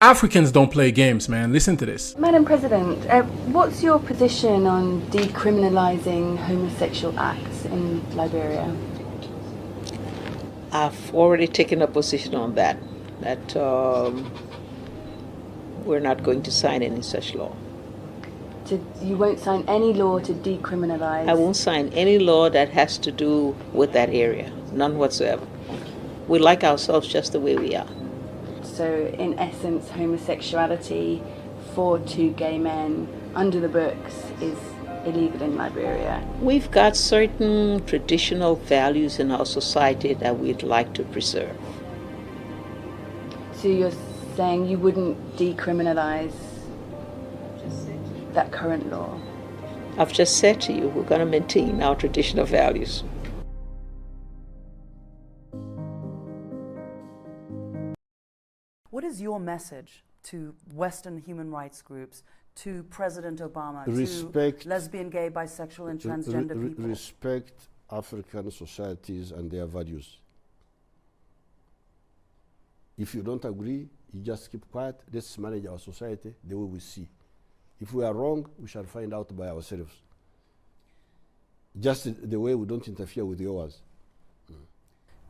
Africans don't play games, man. Listen to this. Madam President, what's your position on decriminalising homosexual acts in Liberia? I've already taken a position on that, that we're not going to sign any such law. You won't sign any law to decriminalise? I won't sign any law that has to do with that area, none whatsoever. We like ourselves just the way we are. So, in essence, homosexuality for two gay men under the books is illegal in Liberia? We've got certain traditional values in our society that we'd like to preserve. So you're saying you wouldn't decriminalise that current law? I've just said to you, we're going to maintain our traditional values. What is your message to Western human rights groups, to President Obama, respect, to lesbian, gay, bisexual and transgender people? Respect African societies and their values. If you don't agree, you just keep quiet. Let's manage our society the way we see. If we are wrong, we shall find out by ourselves. Just the way we don't interfere with yours.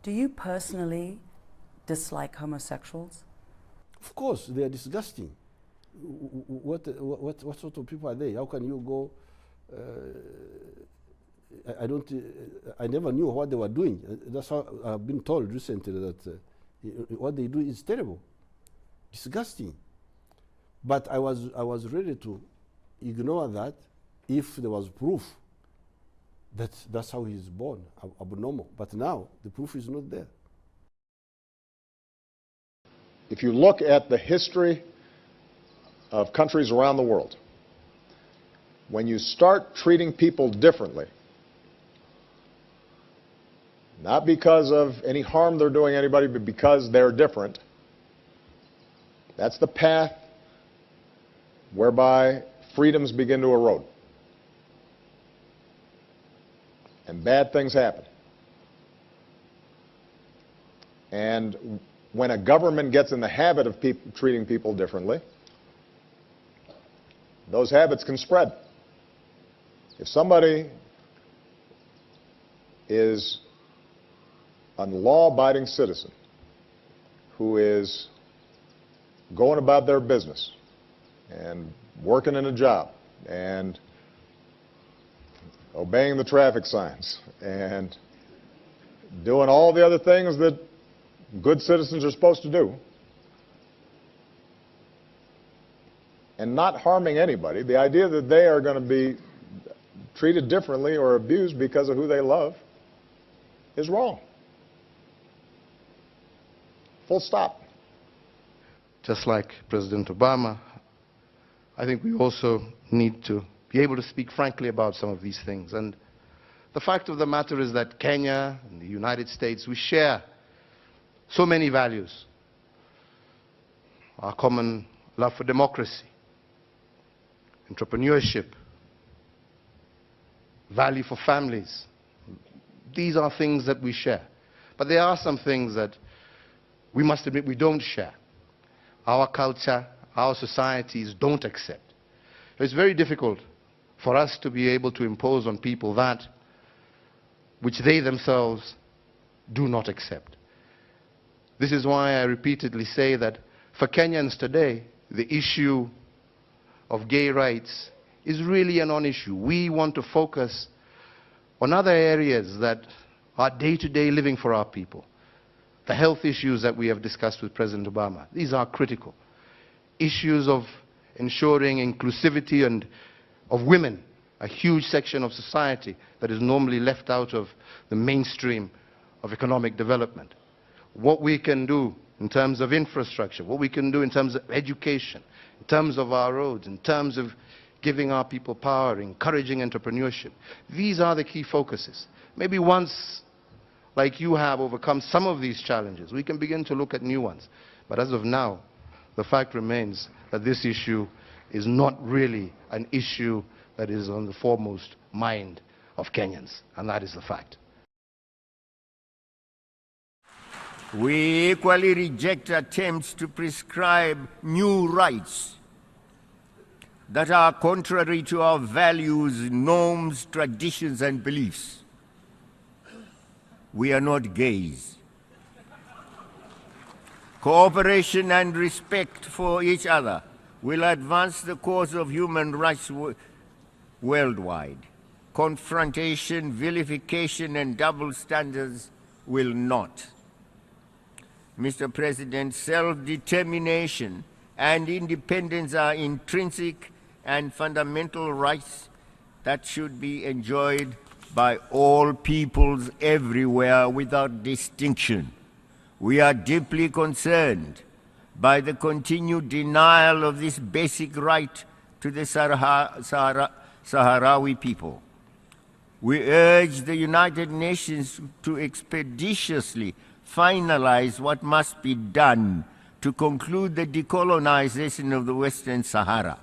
Do you personally dislike homosexuals? Of course, they are disgusting. What sort of people are they? How can you go? I never knew what they were doing. That's how I've been told recently that what they do is terrible, disgusting. But I was ready to ignore that if there was proof that that's how he's born, abnormal. But now the proof is not there. If you look at the history of countries around the world, when you start treating people differently, not because of any harm they're doing anybody, but because they're different, that's the path whereby freedoms begin to erode. And bad things happen. And when a government gets in the habit of treating people differently, those habits can spread. If somebody is a law-abiding citizen who is going about their business and working in a job and obeying the traffic signs and doing all the other things that good citizens are supposed to do, and not harming anybody, the idea that they are going to be treated differently or abused because of who they love is wrong. Full stop. Just like President Obama, I think we also need to be able to speak frankly about some of these things. And the fact of the matter is that Kenya and the United States, we share so many values. Our common love for democracy, entrepreneurship, value for families. These are things that we share. But there are some things that we must admit we don't share. Our culture, our societies don't accept. It's very difficult for us to be able to impose on people that which they themselves do not accept. This is why I repeatedly say that for Kenyans today, the issue of gay rights is really a non-issue. We want to focus on other areas that are day-to-day living for our people. The health issues that we have discussed with President Obama, these are critical. Issues of ensuring inclusivity and of women, a huge section of society that is normally left out of the mainstream of economic development. What we can do in terms of infrastructure, what we can do in terms of education, in terms of our roads, in terms of giving our people power, encouraging entrepreneurship. These are the key focuses. Maybe once, like you have, overcome some of these challenges, we can begin to look at new ones. But as of now, the fact remains that this issue is not really an issue that is on the foremost mind of Kenyans, and that is the fact. We equally reject attempts to prescribe new rights that are contrary to our values, norms, traditions, and beliefs. We are not gays. Cooperation and respect for each other will advance the cause of human rights worldwide. Confrontation, vilification, and double standards will not. Mr. President, self-determination and independence are intrinsic and fundamental rights that should be enjoyed by all peoples everywhere without distinction. We are deeply concerned by the continued denial of this basic right to the Sahrawi people. We urge the United Nations to expeditiously finalize what must be done to conclude the decolonization of the Western Sahara.